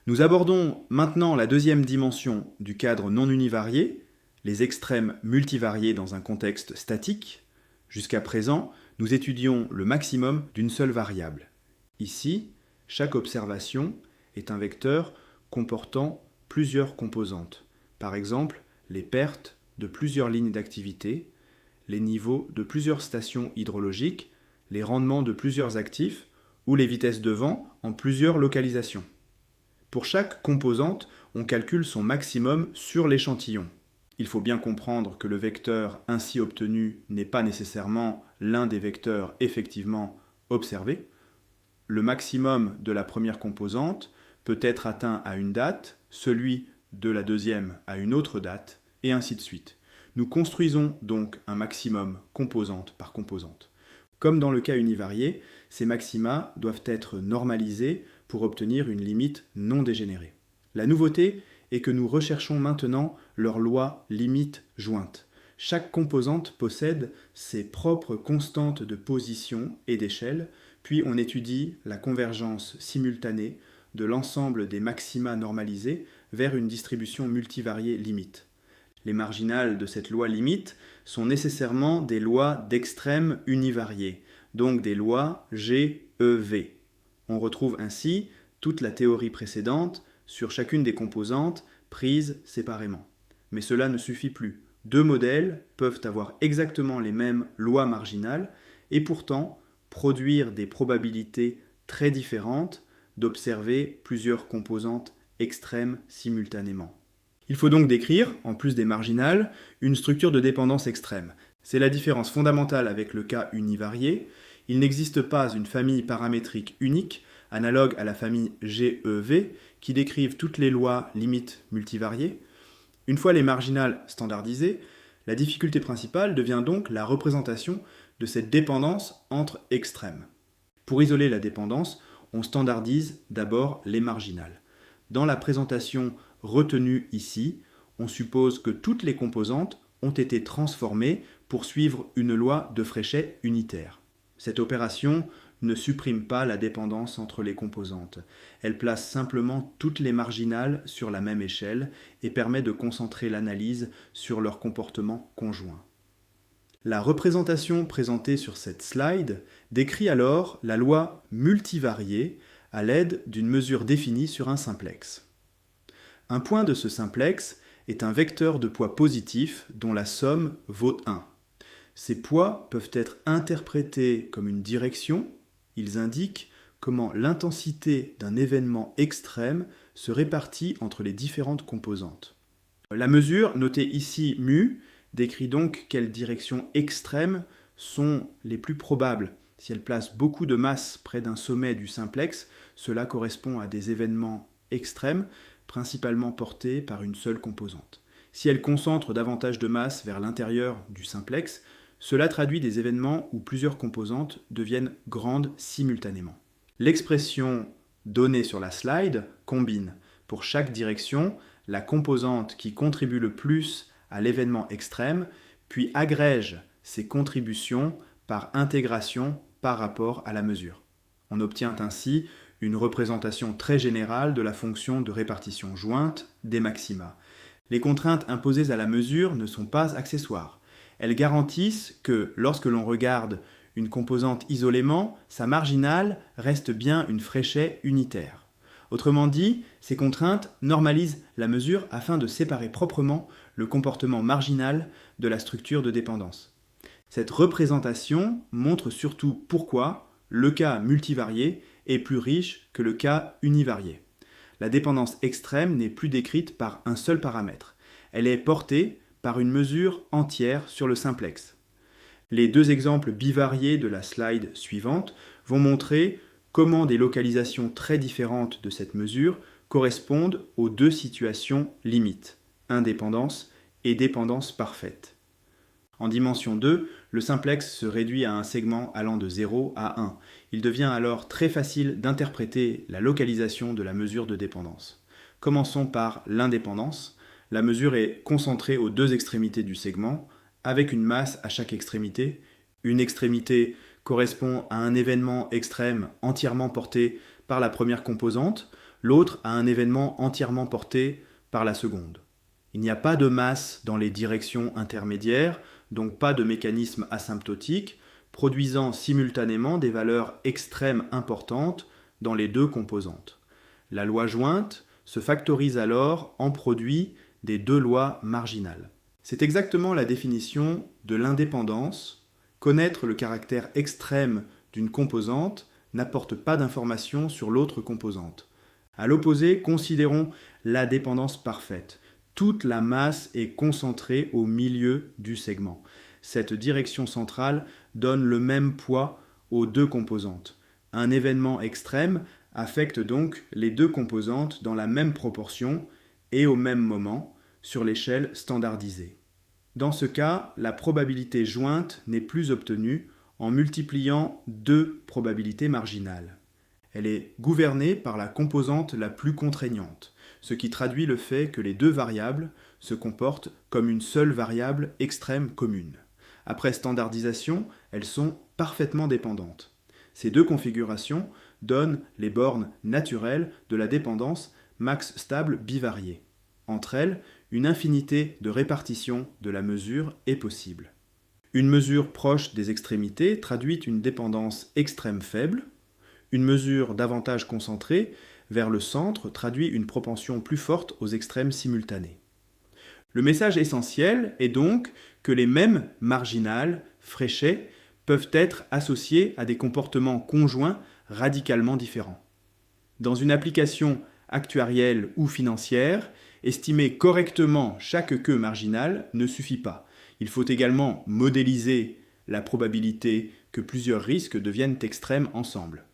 Nous abordons maintenant la deuxième dimension du cadre non univarié, les extrêmes multivariés dans un contexte statique. Jusqu'à présent, nous étudions le maximum d'une seule variable. Ici, chaque observation est un vecteur comportant plusieurs composantes. Par exemple, les pertes de plusieurs lignes d'activité, les niveaux de plusieurs stations hydrologiques, les rendements de plusieurs actifs ou les vitesses de vent en plusieurs localisations. Pour chaque composante, on calcule son maximum sur l'échantillon. Il faut bien comprendre que le vecteur ainsi obtenu n'est pas nécessairement l'un des vecteurs effectivement observés. Le maximum de la première composante peut être atteint à une date, celui de la deuxième à une autre date, et ainsi de suite. Nous construisons donc un maximum composante par composante. Comme dans le cas univarié, ces maxima doivent être normalisés pour obtenir une limite non dégénérée. La nouveauté est que nous recherchons maintenant leur loi limite jointe. Chaque composante possède ses propres constantes de position et d'échelle, puis on étudie la convergence simultanée de l'ensemble des maxima normalisés vers une distribution multivariée limite. Les marginales de cette loi limite sont nécessairement des lois d'extrême univariées, donc des lois GEV. On retrouve ainsi toute la théorie précédente sur chacune des composantes prises séparément. Mais cela ne suffit plus. Deux modèles peuvent avoir exactement les mêmes lois marginales et pourtant produire des probabilités très différentes d'observer plusieurs composantes extrêmes simultanément. Il faut donc décrire, en plus des marginales, une structure de dépendance extrême. C'est la différence fondamentale avec le cas univarié. Il n'existe pas une famille paramétrique unique, analogue à la famille GEV, qui décrive toutes les lois limites multivariées. Une fois les marginales standardisées, la difficulté principale devient donc la représentation de cette dépendance entre extrêmes. Pour isoler la dépendance, on standardise d'abord les marginales. Dans la présentation retenue ici, on suppose que toutes les composantes ont été transformées pour suivre une loi de Fréchet unitaire. Cette opération ne supprime pas la dépendance entre les composantes. Elle place simplement toutes les marginales sur la même échelle et permet de concentrer l'analyse sur leur comportement conjoint. La représentation présentée sur cette slide décrit alors la loi multivariée à l'aide d'une mesure définie sur un simplex. Un point de ce simplex est un vecteur de poids positif dont la somme vaut 1. Ces poids peuvent être interprétés comme une direction. Ils indiquent comment l'intensité d'un événement extrême se répartit entre les différentes composantes. La mesure, notée ici μ, décrit donc quelles directions extrêmes sont les plus probables. Si elle place beaucoup de masse près d'un sommet du simplex, cela correspond à des événements extrêmes, principalement portés par une seule composante. Si elle concentre davantage de masse vers l'intérieur du simplex, cela traduit des événements où plusieurs composantes deviennent grandes simultanément. L'expression donnée sur la slide combine, pour chaque direction, la composante qui contribue le plus à l'événement extrême, puis agrège ses contributions par intégration par rapport à la mesure. On obtient ainsi une représentation très générale de la fonction de répartition jointe des maxima. Les contraintes imposées à la mesure ne sont pas accessoires. Elles garantissent que, lorsque l'on regarde une composante isolément, sa marginale reste bien une Fréchet unitaire. Autrement dit, ces contraintes normalisent la mesure afin de séparer proprement le comportement marginal de la structure de dépendance. Cette représentation montre surtout pourquoi le cas multivarié est plus riche que le cas univarié. La dépendance extrême n'est plus décrite par un seul paramètre. Elle est portée par une mesure entière sur le simplex. Les deux exemples bivariés de la slide suivante vont montrer comment des localisations très différentes de cette mesure correspondent aux deux situations limites, indépendance et dépendance parfaite. En dimension 2, le simplex se réduit à un segment allant de 0 à 1. Il devient alors très facile d'interpréter la localisation de la mesure de dépendance. Commençons par l'indépendance. La mesure est concentrée aux deux extrémités du segment, avec une masse à chaque extrémité. Une extrémité correspond à un événement extrême entièrement porté par la première composante. l'autre a un événement entièrement porté par la seconde. Il n'y a pas de masse dans les directions intermédiaires, donc pas de mécanisme asymptotique, produisant simultanément des valeurs extrêmes importantes dans les deux composantes. La loi jointe se factorise alors en produit des deux lois marginales. C'est exactement la définition de l'indépendance. Connaître le caractère extrême d'une composante n'apporte pas d'informations sur l'autre composante. À l'opposé, considérons la dépendance parfaite. Toute la masse est concentrée au milieu du segment. Cette direction centrale donne le même poids aux deux composantes. Un événement extrême affecte donc les deux composantes dans la même proportion et au même moment sur l'échelle standardisée. Dans ce cas, la probabilité jointe n'est plus obtenue en multipliant deux probabilités marginales. Elle est gouvernée par la composante la plus contraignante, ce qui traduit le fait que les deux variables se comportent comme une seule variable extrême commune. Après standardisation, elles sont parfaitement dépendantes. Ces deux configurations donnent les bornes naturelles de la dépendance max stable bivariée. Entre elles, une infinité de répartitions de la mesure est possible. Une mesure proche des extrémités traduit une dépendance extrême faible. Une mesure davantage concentrée vers le centre traduit une propension plus forte aux extrêmes simultanés. Le message essentiel est donc que les mêmes marginales, Fréchet, peuvent être associées à des comportements conjoints radicalement différents. Dans une application actuarielle ou financière, estimer correctement chaque queue marginale ne suffit pas. Il faut également modéliser la probabilité que plusieurs risques deviennent extrêmes ensemble.